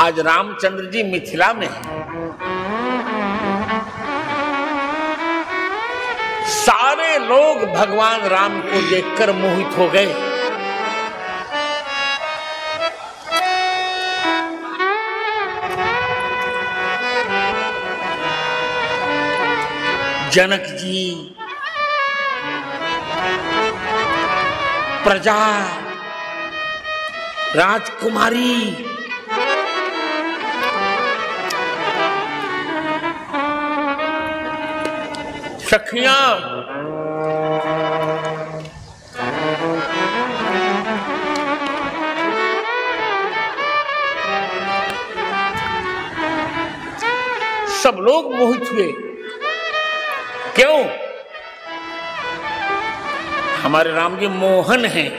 आज रामचंद्र जी मिथिला में हैं। सारे लोग भगवान राम को देखकर मोहित हो गए। जनक जी, प्रजा, राजकुमारी, सखियां, सब लोग मोहित हुए। क्यों? हमारे राम जी मोहन हैं।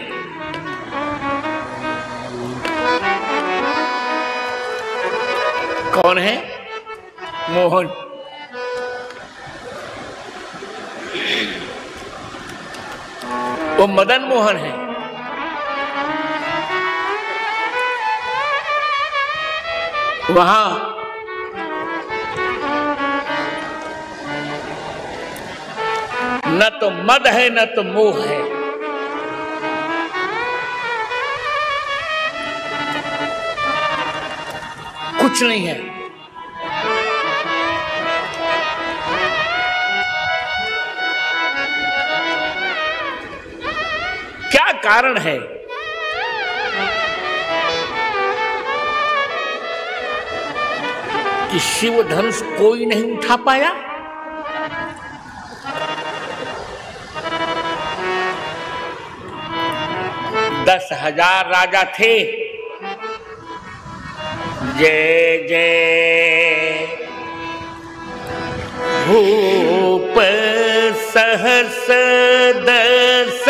कौन है? मोहन। वो मदन मोहन है। वहां न तो मद है न तो मोह है। कुछ नहीं है। क्या कारण है? कि शिव धनुष कोई नहीं उठा पाया। दस 10,000 राजा थे। जय जय भूप सहस दस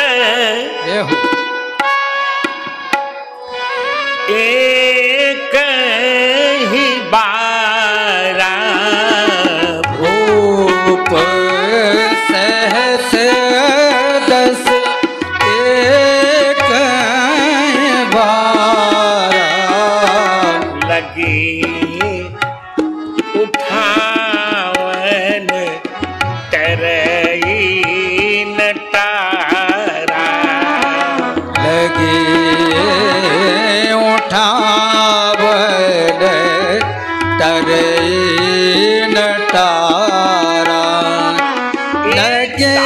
एक ही बारा। भूप सहस दस एक बारा। लगे उठावन तरई नटारा। लगे उठावन तरई नटारा। लगे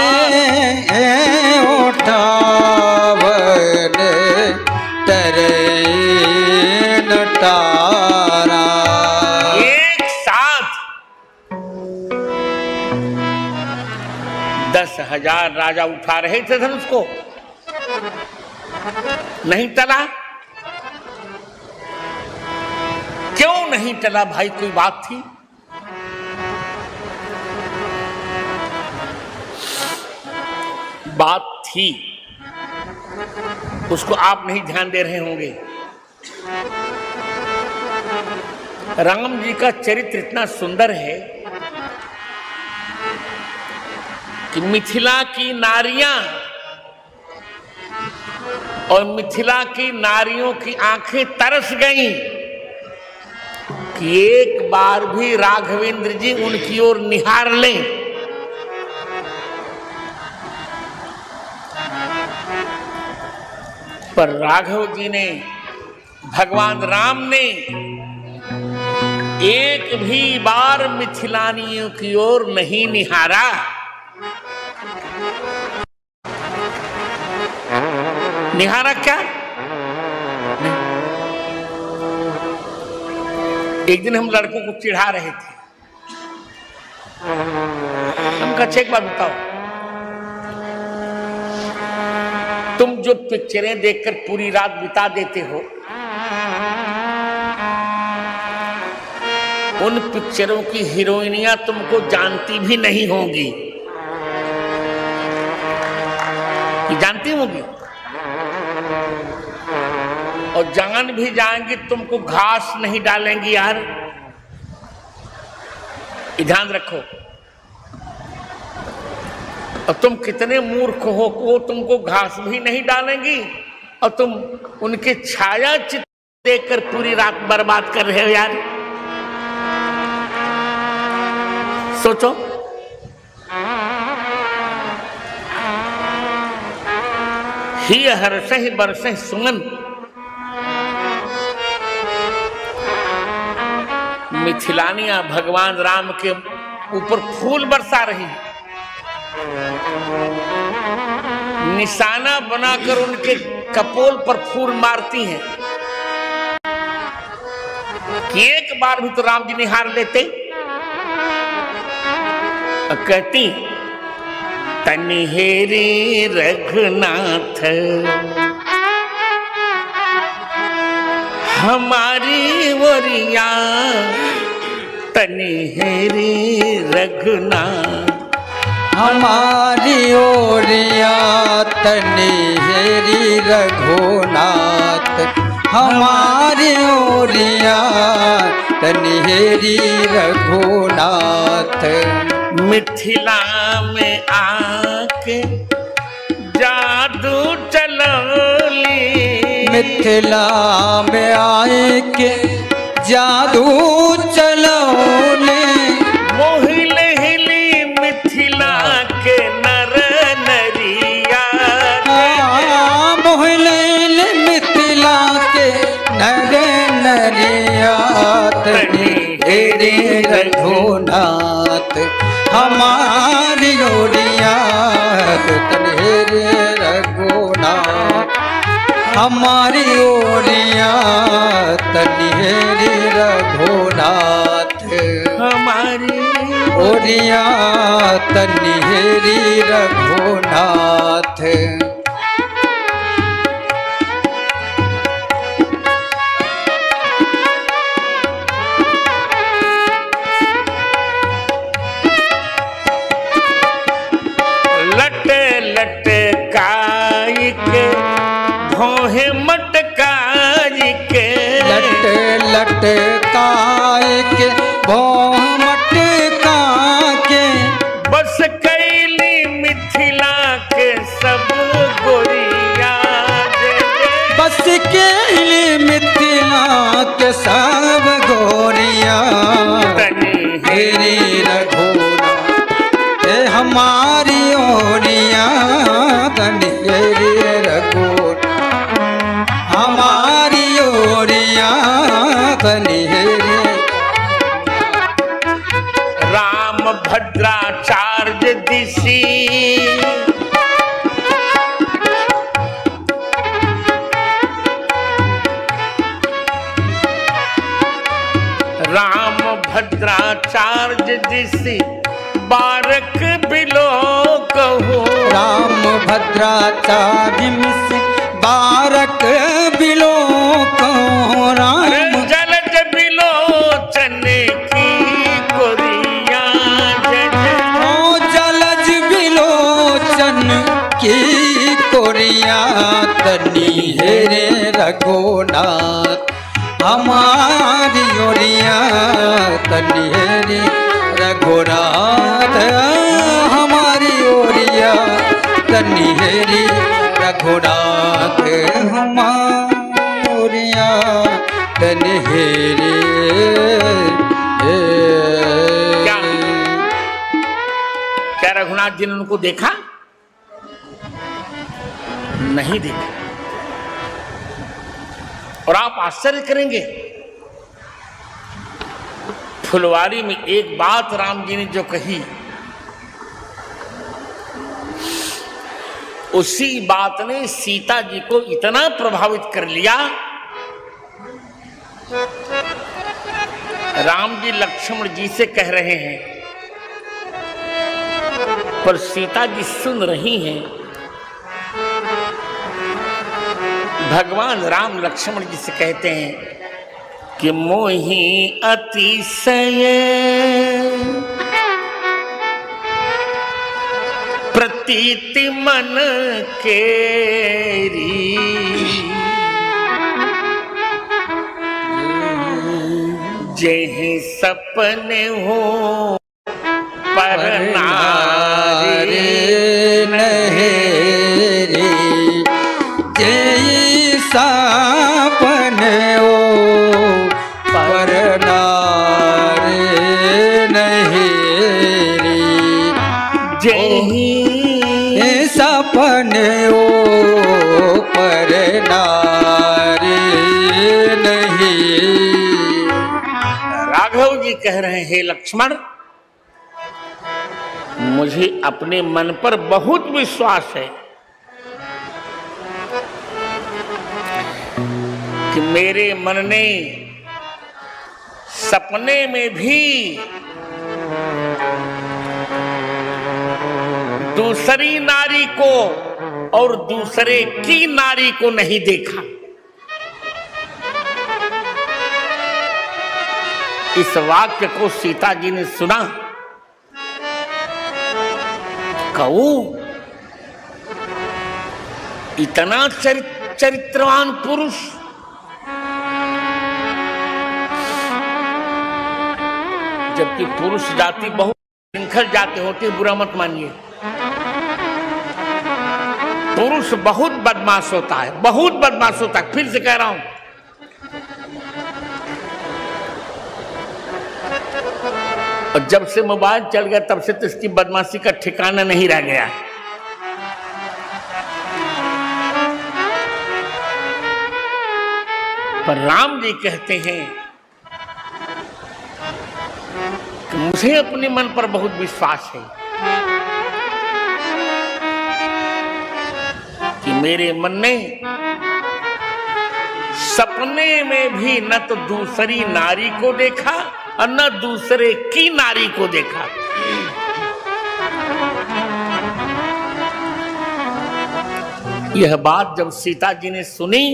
उठावन तरई नटारा। एक साथ 10,000 राजा उठा रहे थे धनुष को। नहीं टला। क्यों नहीं टला भाई? कोई बात थी? बात थी। उसको आप नहीं ध्यान दे रहे होंगे। राम जी का चरित्र इतना सुंदर है कि मिथिला की नारियां और मिथिला की नारियों की आंखें तरस गईं कि एक बार भी राघवेंद्र जी उनकी ओर निहार लें। पर राघव जी ने, भगवान राम ने एक भी बार मिथिलानियों की ओर नहीं निहारा। निहारा क्या? एक दिन हम लड़कों को चिढ़ा रहे थे। हम कहा एक बात बताओ, तुम जो पिक्चरें देखकर पूरी रात बिता देते हो, उन पिक्चरों की हीरोइनियां तुमको जानती भी नहीं होंगी। जानती होंगी और जान भी जाएंगी, तुमको घास नहीं डालेंगी यार। ध्यान रखो। और तुम कितने मूर्ख हो को तुमको घास भी नहीं डालेंगी और तुम उनके छाया चित्र देखकर पूरी रात बर्बाद कर रहे हो यार। सोचो, ही हर्ष ही बरस सुमन, मिथिलानियां भगवान राम के ऊपर फूल बरसा रही है, निशाना बनाकर उनके कपोल पर फूल मारती हैं कि एक बार भी तो राम जी निहार लेते। कहती तनिहेरी रघुनाथ हमारी ओरिया, तनिहेरी रघुनाथ हमारी ओरिया, तनिहेरी रघुनाथ हमारी ओरिया, तनिहेरी रघुनाथ। मिथिला में आके जादू चलौली, मिथिला में आए के जादू चलौले, मोहिल हिली मिथिला के नर नरिया, मोहिल मिथिला के नर नरिया, तनिहेरी रघुनाथ हमारी ओरिया, तनिहेरी रघुनाथ हमारी ओरिया, तनिहेरी रघुनाथ हमारी ओरिया, तनिहेरी रघुनाथ। लटकाई के भोहे मटकाई के, लटकाए के भोह मटका के, बस कैली मिथिला के सब गोरिया, बस के मिथिला के सब गोरिया, तनिहेरी रघुनाथ हमारी ओरिया, तनिहेरी रघुनाथ हमारी ओरिया, तनिहेरी। राम भद्राचार्य दिशी राम भद्राचार्य दिशी बारक बिलो कहो, राम भद्राचार्य मिस बारक बिलो कहो, राम जलज बिलो चने की गोरिया, ओ जलज बिलो चन की कोरिया, तनिहेरी रघुनाथ हमारी ओरिया, तनिहेरी रघुनाथ हमारी ओरिया, तनिहेरी रघुनाथ हमारी ओरिया, तनिहेरी। क्या रघुनाथ जी ने उनको देखा? नहीं देखा। और आप आश्चर्य करेंगे, फुलवारी में एक बात राम जी ने जो कही, उसी बात ने सीता जी को इतना प्रभावित कर लिया। राम जी लक्ष्मण जी से कह रहे हैं, पर सीता जी सुन रही हैं। भगवान राम लक्ष्मण जी से कहते हैं कि मोहि अतिशय प्रतीति मन केरी, जेहि सपने हो पर नारी नहेरी, जेहि सपने हो हे। राघव जी कह रहे हैं, हे लक्ष्मण, मुझे अपने मन पर बहुत विश्वास है कि मेरे मन ने सपने में भी दूसरी नारी को और दूसरे की नारी को नहीं देखा। इस वाक्य को सीता जी ने सुना, कहूं इतना चरित्रवान पुरुष जबकि पुरुष जाति बहुत श्रृंखल जाति होती है, बुरा मत मानिए। पुरुष बहुत बदमाश होता है, बहुत बदमाश होता है, फिर से कह रहा हूं। और जब से मोबाइल चल गया तब से तो इसकी बदमाशी का ठिकाना नहीं रह गया। पर राम जी कहते हैं कि मुझे अपने मन पर बहुत विश्वास है कि मेरे मन ने सपने में भी न तो दूसरी नारी को देखा और न दूसरे की नारी को देखा। यह बात जब सीता जी ने सुनी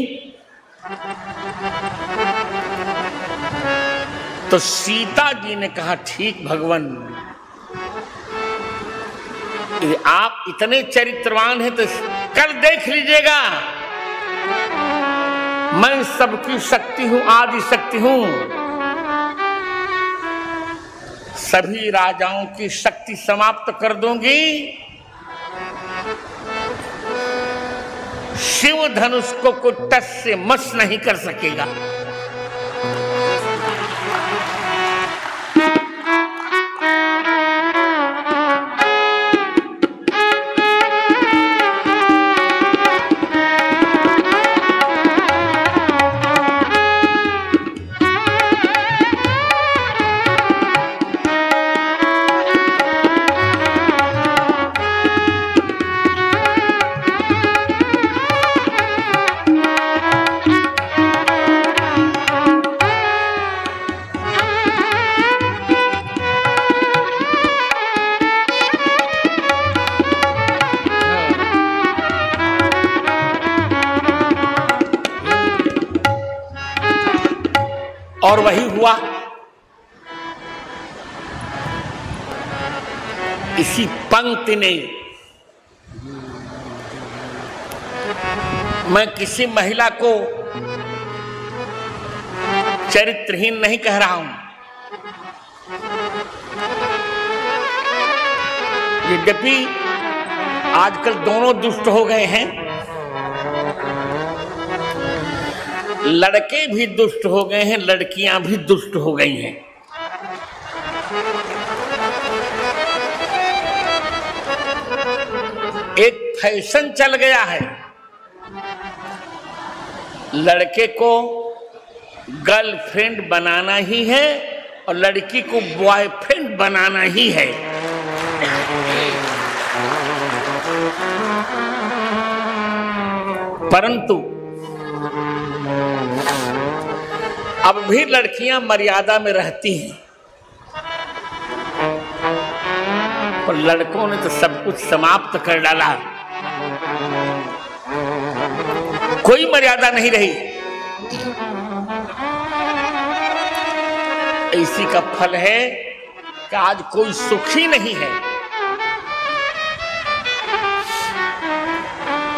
तो सीता जी ने कहा, ठीक भगवान, आप इतने चरित्रवान हैं तो कल देख लीजिएगा, मैं सबकी शक्ति हूं, आदि शक्ति हूं, सभी राजाओं की शक्ति समाप्त कर दूंगी, शिव धनुष को कोई टस से मस नहीं कर सकेगा। और वही हुआ। इसी पंक्ति ने, मैं किसी महिला को चरित्रहीन नहीं कह रहा हूं, यद्यपि आजकल दोनों दुष्ट हो गए हैं, लड़के भी दुष्ट हो गए हैं, लड़कियां भी दुष्ट हो गई हैं। एक फैशन चल गया है, लड़के को गर्लफ्रेंड बनाना ही है और लड़की को बॉयफ्रेंड बनाना ही है। परंतु अब भी लड़कियां मर्यादा में रहती हैं और लड़कों ने तो सब कुछ समाप्त कर डाला, कोई मर्यादा नहीं रही। इसी का फल है कि आज कोई सुखी नहीं है,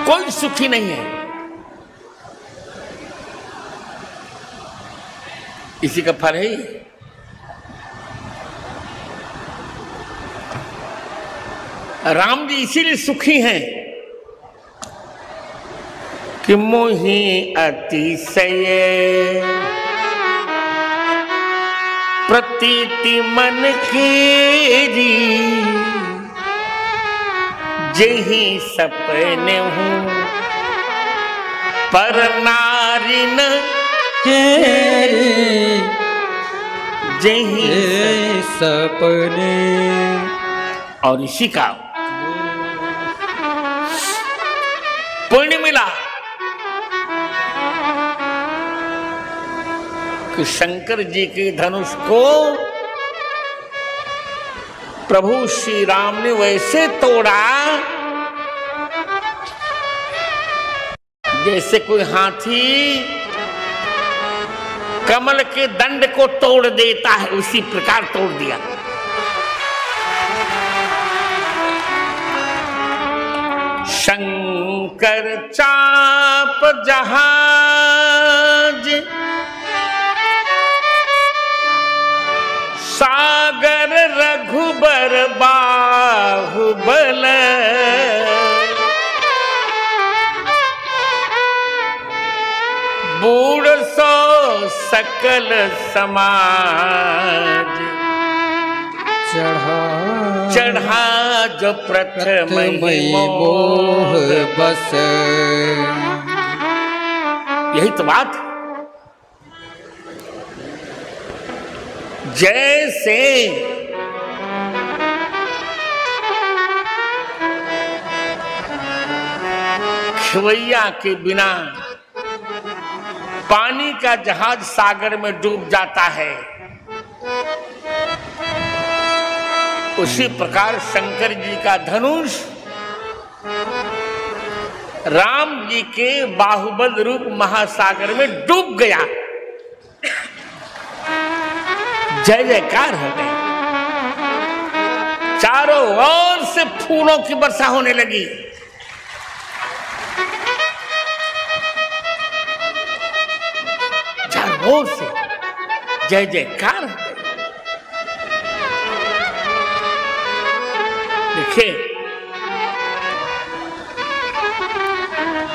कोई सुखी नहीं है। इसी का फल है। राम जी इसीलिए सुखी हैं कि मोहि अतिशय प्रतीति मन केरी, जेहि सपने हूँ पर नारी न तेरे जही सपने। और इसी का पुण्य मिला कि शंकर जी के धनुष को प्रभु श्री राम ने वैसे तोड़ा जैसे कोई हाथी कमल के दंड को तोड़ देता है, उसी प्रकार तोड़ दिया। शंकर चाप जहाज सागर रघुबर बाहुबल, बूढ़ सो सकल समाज, चढ़ा जो प्रथम मोह बस। यही तो बात। जैसे खवैया के बिना पानी का जहाज सागर में डूब जाता है, उसी प्रकार शंकर जी का धनुष राम जी के बाहुबल रूप महासागर में डूब गया। जय जयकार हो गई, चारों ओर से फूलों की वर्षा होने लगी। चारों ओर से जय जयकार हो गई। देखिए,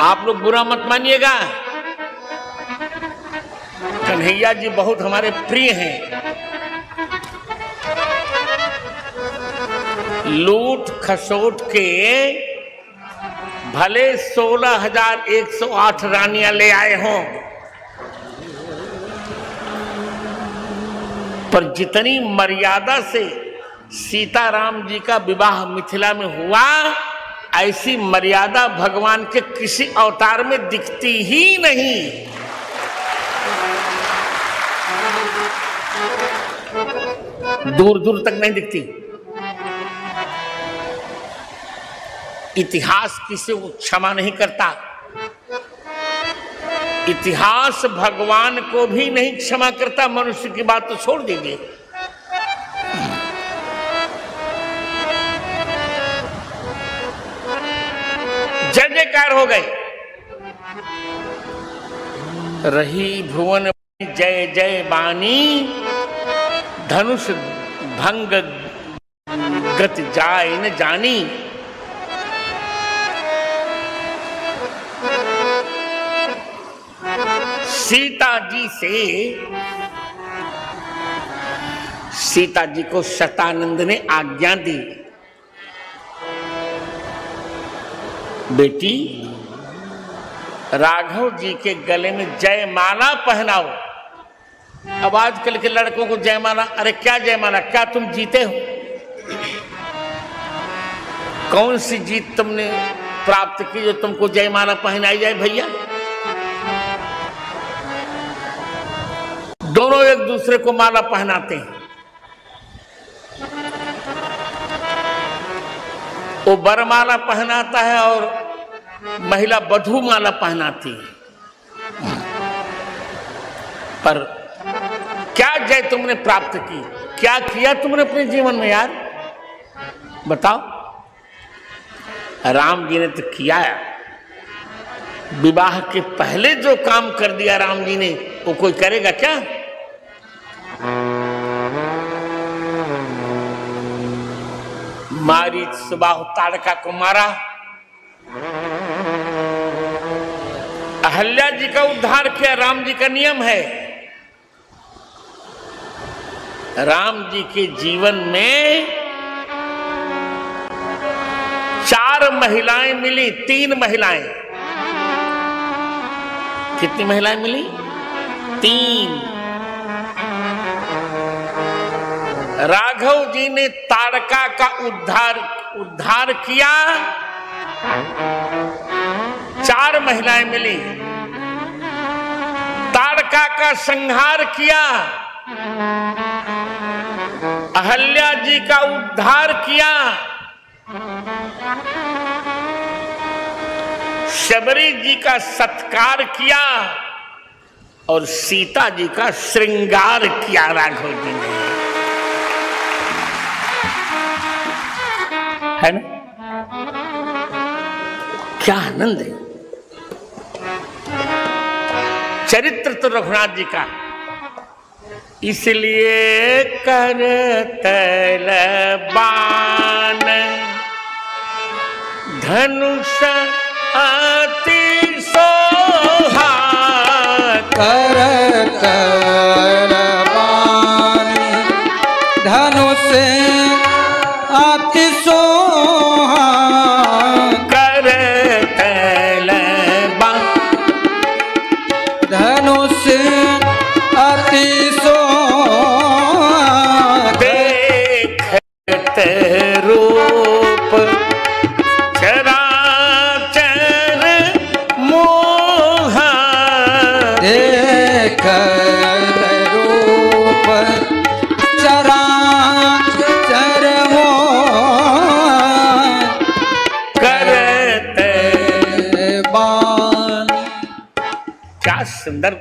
आप लोग बुरा मत मानिएगा, कन्हैया जी बहुत हमारे प्रिय हैं। लूट खसोट के भले 16,108 रानियां ले आए हों, पर जितनी मर्यादा से सीताराम जी का विवाह मिथिला में हुआ, ऐसी मर्यादा भगवान के किसी अवतार में दिखती ही नहीं। दूर दूर तक नहीं दिखती। इतिहास किसी को क्षमा नहीं करता, इतिहास भगवान को भी नहीं क्षमा करता। मनुष्य की बात तो छोड़ दीजिए। जय जयकार हो गए। रही भुवन जय जय बानी, धनुष भंग गति जाय न जानी। सीता जी को शतानंद ने आज्ञा दी, बेटी राघव जी के गले में जयमाला पहनाओ। अब आजकल के लड़कों को जयमाला, अरे क्या जयमाला, क्या तुम जीते हो? कौन सी जीत तुमने प्राप्त की जो तुमको जयमाला पहनाई जाए? भैया दोनों एक दूसरे को माला पहनाते हैं। वो वरमाला पहनाता है और महिला वधू माला पहनाती है। पर क्या जय तुमने प्राप्त की? क्या किया तुमने अपने जीवन में यार? बताओ। राम जी ने तो किया, विवाह के पहले जो काम कर दिया राम जी ने, वो कोई करेगा क्या? मारीच सुबाहु ताड़का को मारा, अहल्या जी का उद्धार किया। राम जी का नियम है। राम जी के जीवन में 4 महिलाएं मिली, 3 महिलाएं। कितनी महिलाएं मिली? 3 राघव जी ने ताड़का का उद्धार किया। 4 महिलाएं मिली, ताड़का का संहार किया, अहल्या जी का उद्धार किया, शबरी जी का सत्कार किया और सीता जी का श्रृंगार किया राघव जी ने, है ना? क्या आनंद है। चरित्र तो रघुनाथ जी का, इसलिए कर तलबान धनुष अति सोहा, कर तलबान धनुष अति सोहा, कर तलबान धनुष अति सोहा, देखत रूप चराचर मोहा, देखत रूप चराचर मोहा, करत बान। क्या सुंदर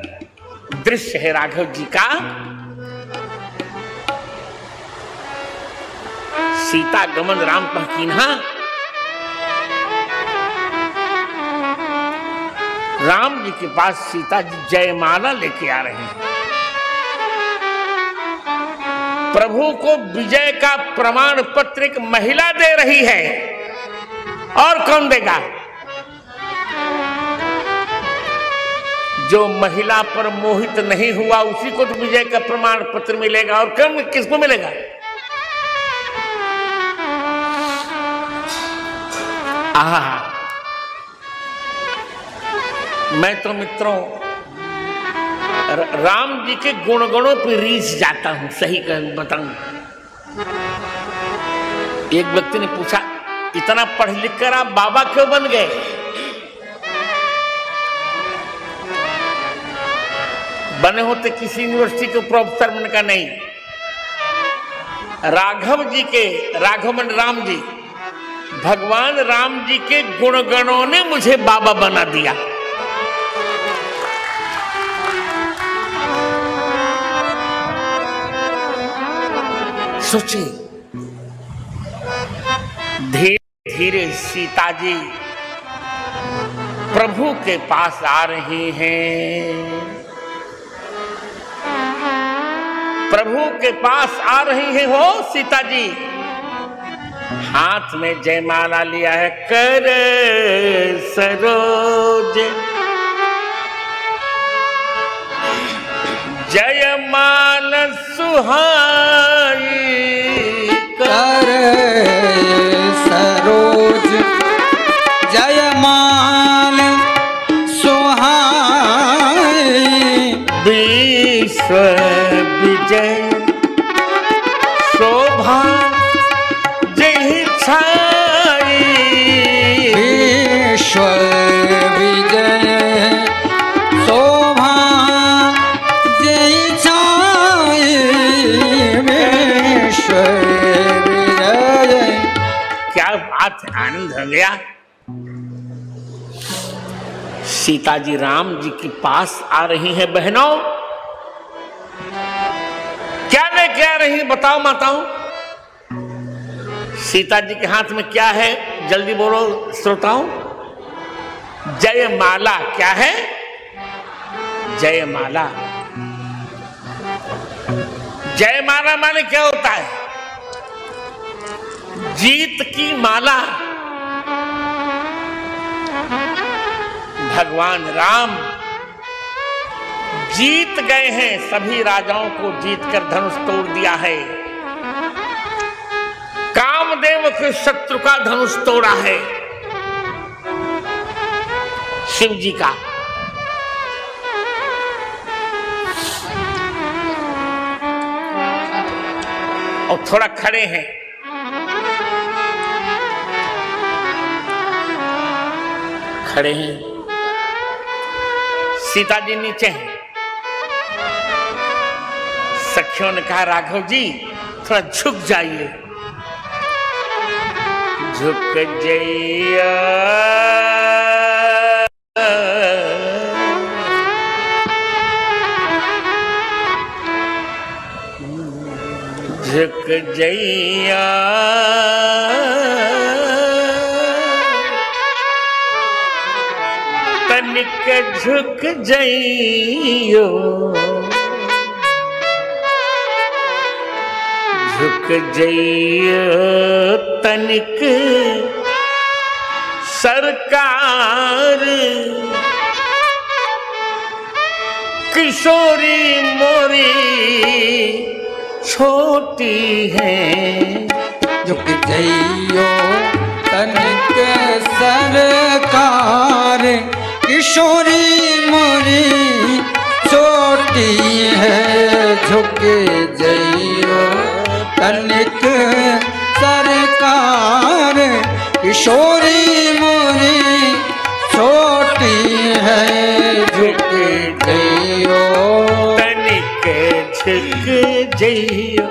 दृश्य है राघव जी का। सीता गमन राम पहकीन्हा, राम जी के पास सीता जी जयमाला लेके आ रहे हैं। प्रभु को विजय का प्रमाण पत्र एक महिला दे रही है, और कौन देगा? जो महिला पर मोहित नहीं हुआ उसी को तो विजय का प्रमाण पत्र मिलेगा, और कम किसको मिलेगा? आहा, मैं तो मित्रों राम जी के गुणगणों पर रीस जाता हूं। सही बताऊं, एक व्यक्ति ने पूछा, इतना पढ़ लिख कर आप बाबा क्यों बन गए? बने होते किसी यूनिवर्सिटी के प्रोफेसर बनने का नहीं। राघवन राम जी, भगवान राम जी के गुणगणों ने मुझे बाबा बना दिया। सोचिए, धीरे धीरे सीता जी प्रभु के पास आ रही हैं, प्रभु के पास आ रही हैं हो सीता जी। हाथ में जयमाला लिया है, कर सरोज जयमाल सुहाई, कर सरोज जयमाल सुहाई, विश्व विजय शोभा जय छाई, विश्व विजय शोभा जय छाई, विश्व विजय। क्या बात है, आनंद हो गया। सीता जी राम जी के पास आ रही हैं। बहनों, क्या लेके आ रही हैं बताओ माताओं? सीता जी के हाथ में क्या है? जल्दी बोलो श्रोताओं। जयमाला। क्या है? जयमाला। जयमाला माने क्या होता है? जीत की माला। भगवान राम जीत गए हैं, सभी राजाओं को जीतकर धनुष तोड़ दिया है। कामदेव के शत्रु का धनुष तोड़ा है, शिव जी का। और थोड़ा खड़े हैं। खड़े हैं, सीता जी नीचे हैं। सखियों ने कहा राघव जी थोड़ा झुक जाइए। झुक जाइए, झुक जइया, तनिक झुक जइयो, झुक जइयो तनिक सरकार, किशोरी मोरी छोटी है। झुक जइयो तनिक सरकार, किशोरी मोरी छोटी है। झुक जइयो तनिक सरकार, किशोरी मोरी छोटी है। झुक जइयो तनिक झुक जइयो,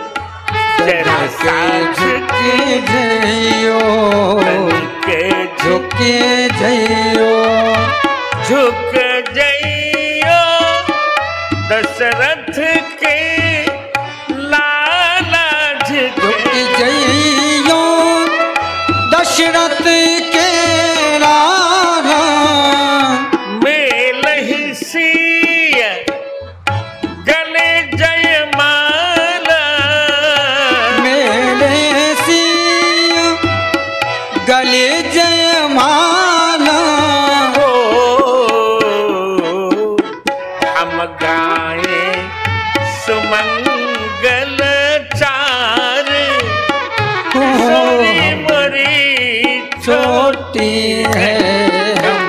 जरा सा झुक जइयो, तनिक झुक जइयो, झुक जइयो दशरथ के लाला, झुक जइयो दशरथ के लाला। मेलहि सिय गले जयमाला, मेले सिय गले जयमाला। हो हम गाए सुमंगल चार, किशोरी मोरी छोटी है हम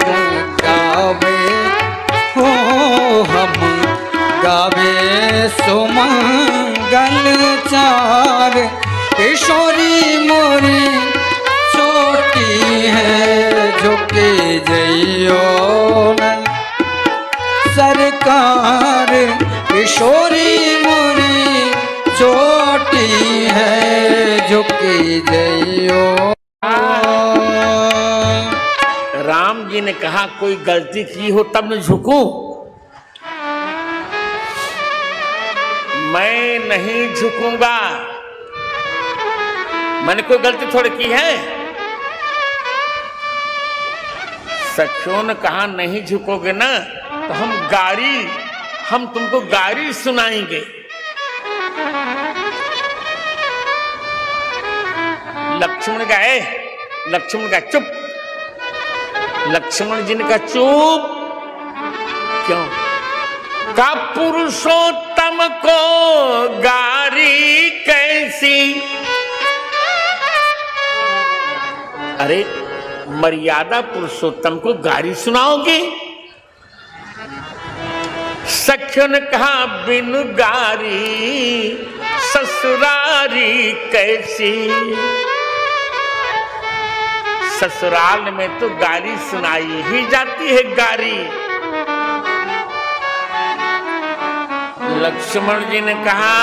गावे, हो हम गावे सुमंगल चार। किशोरी मोरी छोटी है। झुक जइयो सरकार, किशोरी मोरी छोटी है। झुक जइयो। राम जी ने कहा कोई गलती की हो तब न झुकूं, मैं नहीं झुकूंगा। मैंने कोई गलती थोड़ी की है। सखियों ने कहा नहीं झुकोगे ना तो हम तुमको गारी सुनाएंगे। लक्ष्मण का चुप। लक्ष्मण जी ने कहा चुप क्यों? का पुरुषोत्तम को गारी कैसी? अरे मर्यादा पुरुषोत्तम को गारी सुनाओगे? सख्य ने कहा बिन गारी ससुरारी कैसी? ससुराल में तो गारी सुनाई ही जाती है गारी। लक्ष्मण जी ने कहा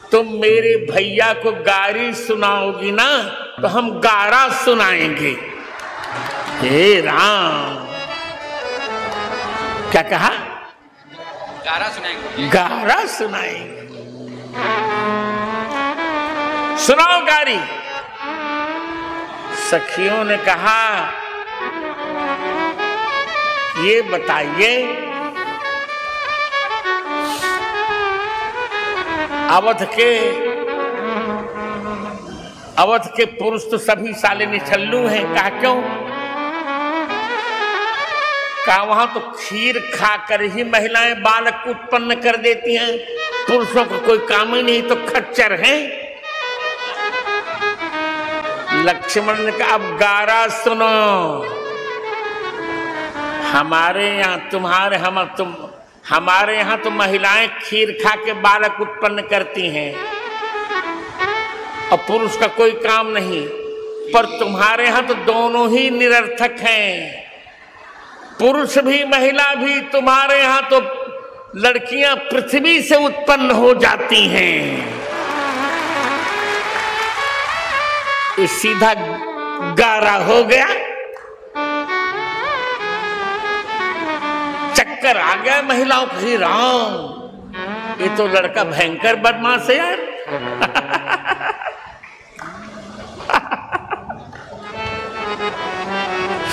तुम मेरे भैया को गारी सुनाओगी ना तो हम गारा सुनाएंगे। हे राम, क्या कहा? गारा सुनाएंगे। गारा सुनाएंगे। सुनाओ गारी। सखियों ने कहा ये बताइए अवध के पुरुष तो सभी साले निछल्लू हैं। कहा क्यों? कहा वहां तो खीर खाकर ही महिलाएं बालक उत्पन्न कर देती हैं, पुरुषों को कोई काम ही नहीं, तो खच्चर हैं। लक्ष्मण ने कहा अब गारा सुनो। हमारे यहाँ तो महिलाएं खीर खा के बालक उत्पन्न करती हैं, और पुरुष का कोई काम नहीं। पर तुम्हारे यहां तो दोनों ही निरर्थक हैं, पुरुष भी महिला भी। तुम्हारे यहां तो लड़कियां पृथ्वी से उत्पन्न हो जाती हैं। ये सीधा गारा हो गया, चक्कर आ गया महिलाओं को। ही राम, ये तो लड़का भयंकर बदमाश है यार।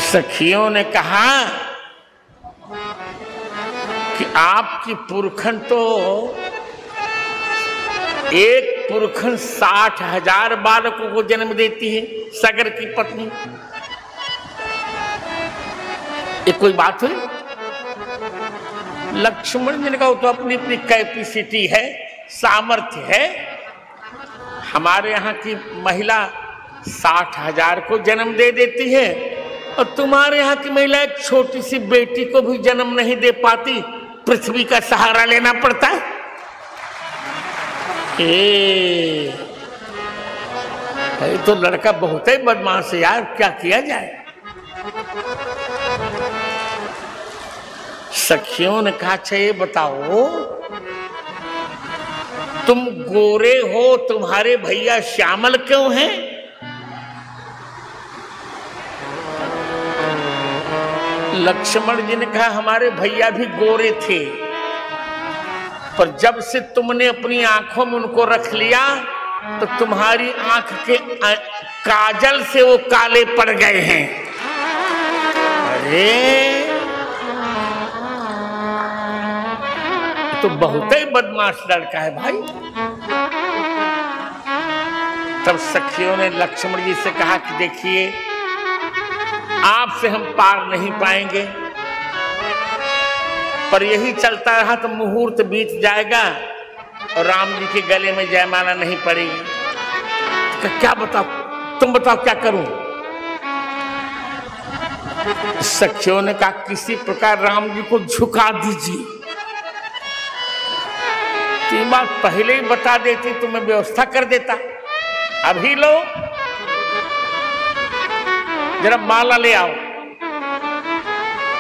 सखियों ने कहा कि आपकी पुरखन तो एक पुरखन 60,000 बालकों को जन्म देती है, सगर की पत्नी। ये कोई बात हुई? लक्ष्मण जी ने कहा तो अपनी अपनी कैपेसिटी है, सामर्थ्य है। हमारे यहाँ की महिला 60,000 को जन्म दे देती है, और तुम्हारे यहाँ की महिला एक छोटी सी बेटी को भी जन्म नहीं दे पाती, पृथ्वी का सहारा लेना पड़ता है। भाई तो लड़का बहुत ही बदमाश है यार, क्या किया जाए। सखियों ने कहा अच्छा ये बताओ, तुम गोरे हो, तुम्हारे भैया श्यामल क्यों हैं? लक्ष्मण जी ने कहा हमारे भैया भी गोरे थे, पर जब से तुमने अपनी आंखों में उनको रख लिया तो तुम्हारी आंख के काजल से वो काले पड़ गए हैं। अरे तो बहुत ही बदमाश लड़का है भाई। तब सखियों ने लक्ष्मण जी से कहा कि देखिए आपसे हम पार नहीं पाएंगे, पर यही चलता रहा तो मुहूर्त बीत जाएगा और राम जी के गले में जयमाला नहीं पड़ेगी। तो क्या बताओ, तुम बताओ क्या करूं? सखियों ने कहा किसी प्रकार राम जी को झुका दीजिए। तीन बार पहले ही बता देती तो मैं व्यवस्था कर देता। अभी लो जरा माला ले आओ।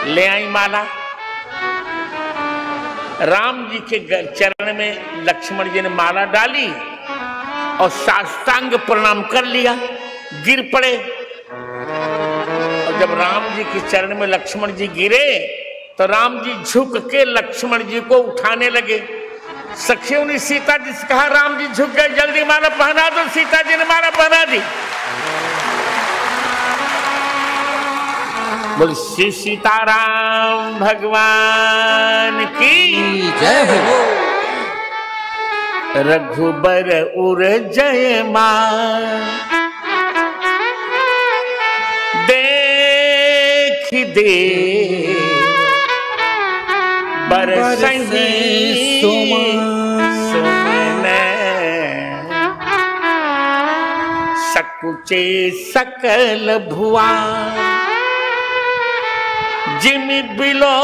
ले आई माला। राम जी के चरण में लक्ष्मण जी ने माला डाली और साष्टांग प्रणाम कर लिया, गिर पड़े। और जब राम जी के चरण में लक्ष्मण जी गिरे तो राम जी झुक के लक्ष्मण जी को उठाने लगे। सखियों ने सीता जी से कहा राम जी झुक गए, जल्दी माला पहना दो। सीता जी ने माला पहना दी। बोल श्री सीताराम भगवान की जय हो। रघुबर उर जय मान देख दे बरसही सुमन सकुचे सकल भुआ जिमि बिलो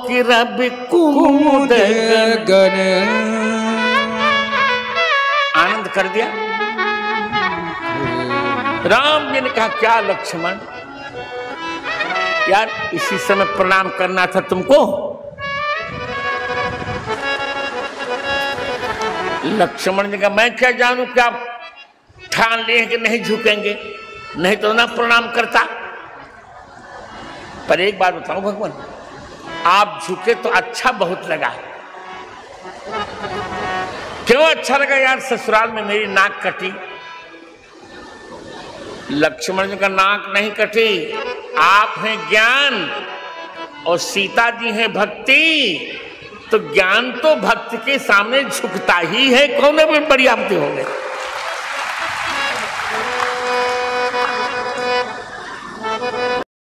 की रवि कुमुद गन। आनंद कर दिया। राम जी ने कहा क्या लक्ष्मण यार, इसी समय प्रणाम करना था तुमको। लक्ष्मण जी का मैं क्या जानूं कि आप ठान लिए कि नहीं झुकेंगे, नहीं तो ना प्रणाम करता। पर एक बात बताऊं भगवान, आप झुके तो अच्छा बहुत लगा। क्यों अच्छा लगा यार? ससुराल में मेरी नाक कटी। लक्ष्मण जी का नाक नहीं कटी। आप हैं ज्ञान और सीता जी हैं भक्ति, तो ज्ञान तो भक्त के सामने झुकता ही है। कौन भी बड़ी आपत्ति हो गई।